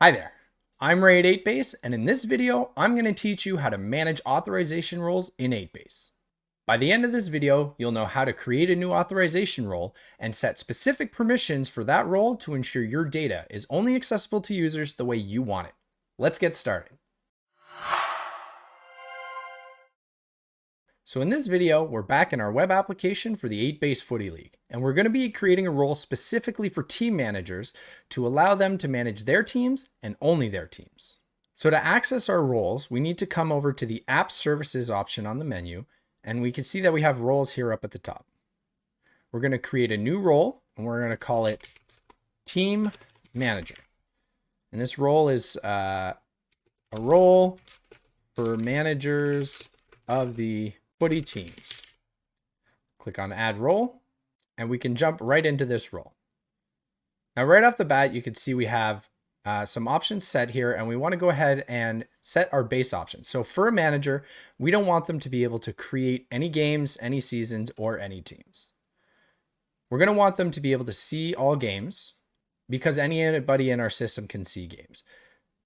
Hi there, I'm Ray at 8base, and in this video, I'm going to teach you how to manage authorization roles in 8base. By the end of this video, you'll know how to create a new authorization role and set specific permissions for that role to ensure your data is only accessible to users the way you want it. Let's get started. So in this video, we're back in our web application for the 8base Footy League, and we're going to be creating a role specifically for team managers to allow them to manage their teams and only their teams. So to access our roles, we need to come over to the App Services option on the menu, and we can see that we have roles here up at the top. We're going to create a new role, and we're going to call it Team Manager. And this role is a role for managers of the footy teams. Click on add role and we can jump right into this role. Now right off the bat, you can see we have some options set here, and we want to go ahead and set our base options. So for a manager, we don't want them to be able to create any games, any seasons, or any teams. We're going to want them to be able to see all games because anybody in our system can see games.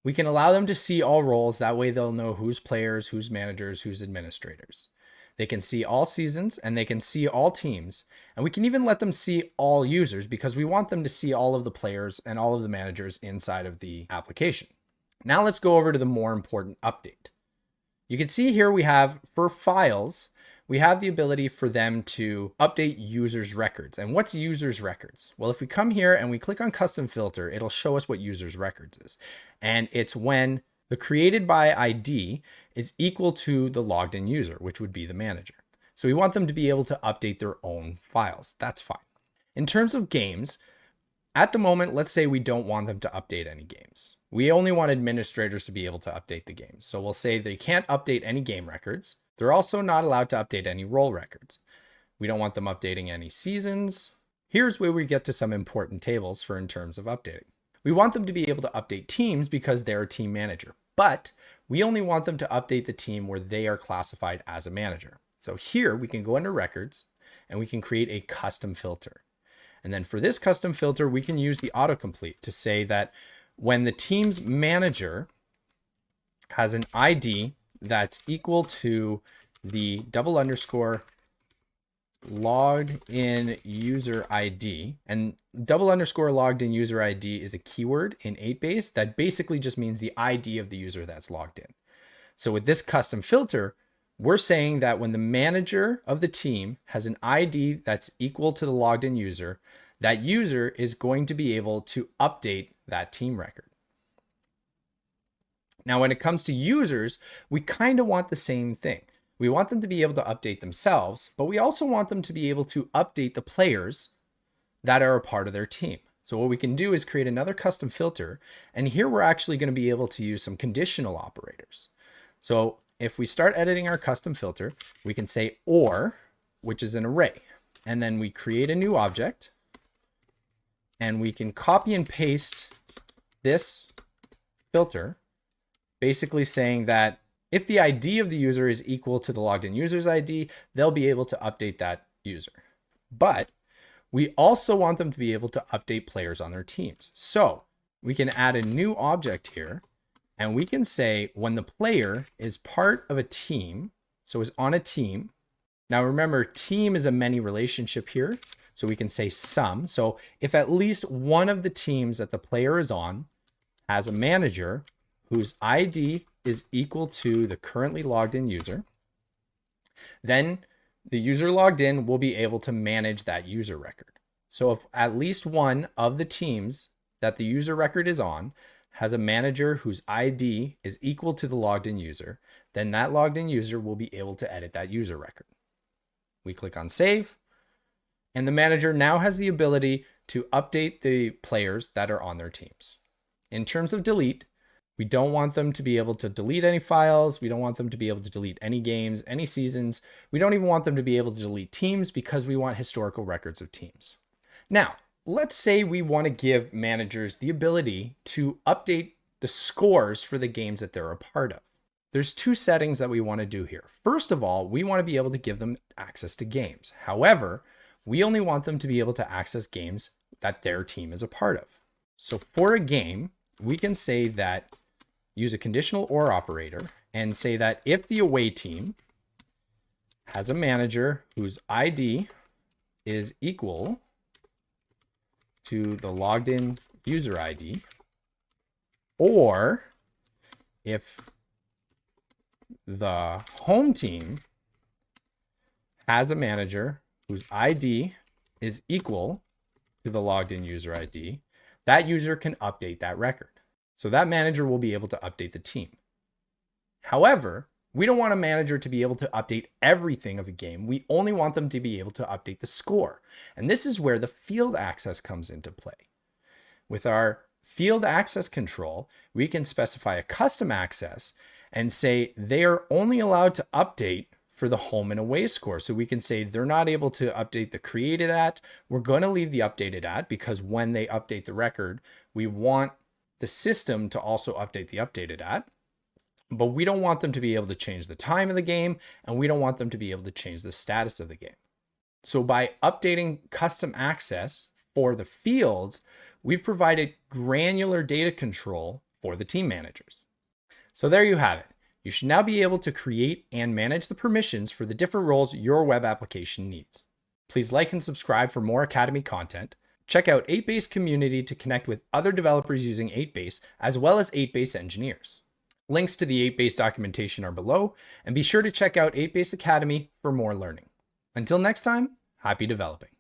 We can allow them to see all roles. That way they'll know who's players, who's managers, who's administrators. They can see all seasons and they can see all teams. And we can even let them see all users because we want them to see all of the players and all of the managers inside of the application. Now let's go over to the more important update. You can see here we have, for files, we have the ability for them to update users' records. And what's users' records? Well, if we come here and we click on custom filter, it'll show us what users' records is. And it's when the created by ID is equal to the logged in user, which would be the manager. So we want them to be able to update their own files. That's fine. In terms of games, at the moment, let's say we don't want them to update any games. We only want administrators to be able to update the games. So we'll say they can't update any game records. They're also not allowed to update any role records. We don't want them updating any seasons. Here's where we get to some important tables for in terms of updating. We want them to be able to update teams because they're a team manager, but we only want them to update the team where they are classified as a manager. So here we can go under records and we can create a custom filter. And then for this custom filter, we can use the autocomplete to say that when the team's manager has an ID that's equal to the __ logged in user ID, and __ logged in user ID is a keyword in 8base that basically just means the ID of the user that's logged in. So with this custom filter, we're saying that when the manager of the team has an ID that's equal to the logged in user, that user is going to be able to update that team record. Now, when it comes to users, we kind of want the same thing. We want them to be able to update themselves, but we also want them to be able to update the players that are a part of their team. So what we can do is create another custom filter, and here we're actually going to be able to use some conditional operators. So if we start editing our custom filter, we can say or, which is an array, and then we create a new object, and we can copy and paste this filter, basically saying that if the ID of the user is equal to the logged in user's ID, they'll be able to update that user. But we also want them to be able to update players on their teams. So we can add a new object here, and we can say when the player is part of a team, so is on a team. Now remember, team is a many relationship here. So we can say some. So if at least one of the teams that the player is on has a manager whose ID is equal to the currently logged in user, then the user logged in will be able to manage that user record. So if at least one of the teams that the user record is on has a manager whose ID is equal to the logged in user, then that logged in user will be able to edit that user record. We click on save, and the manager now has the ability to update the players that are on their teams. In terms of delete, we don't want them to be able to delete any files. We don't want them to be able to delete any games, any seasons. We don't even want them to be able to delete teams because we want historical records of teams. Now, let's say we want to give managers the ability to update the scores for the games that they're a part of. There's two settings that we want to do here. First of all, we want to be able to give them access to games. However, we only want them to be able to access games that their team is a part of. So for a game, we can say that, use a conditional or operator and say that if the away team has a manager whose ID is equal to the logged in user ID, or if the home team has a manager whose ID is equal to the logged in user ID, that user can update that record. So that manager will be able to update the team. However, we don't want a manager to be able to update everything of a game. We only want them to be able to update the score. And this is where the field access comes into play. With our field access control, we can specify a custom access and say they are only allowed to update for the home and away score. So we can say they're not able to update the created at. We're going to leave the updated at because when they update the record, we want the system to also update the updated at. But we don't want them to be able to change the time of the game, and we don't want them to be able to change the status of the game. So by updating custom access for the fields, we've provided granular data control for the team managers. So there you have it. You should now be able to create and manage the permissions for the different roles your web application needs. Please like and subscribe for more Academy content. Check out 8base community to connect with other developers using 8base, as well as 8base engineers. Links to the 8base documentation are below, and be sure to check out 8base Academy for more learning. Until next time, happy developing.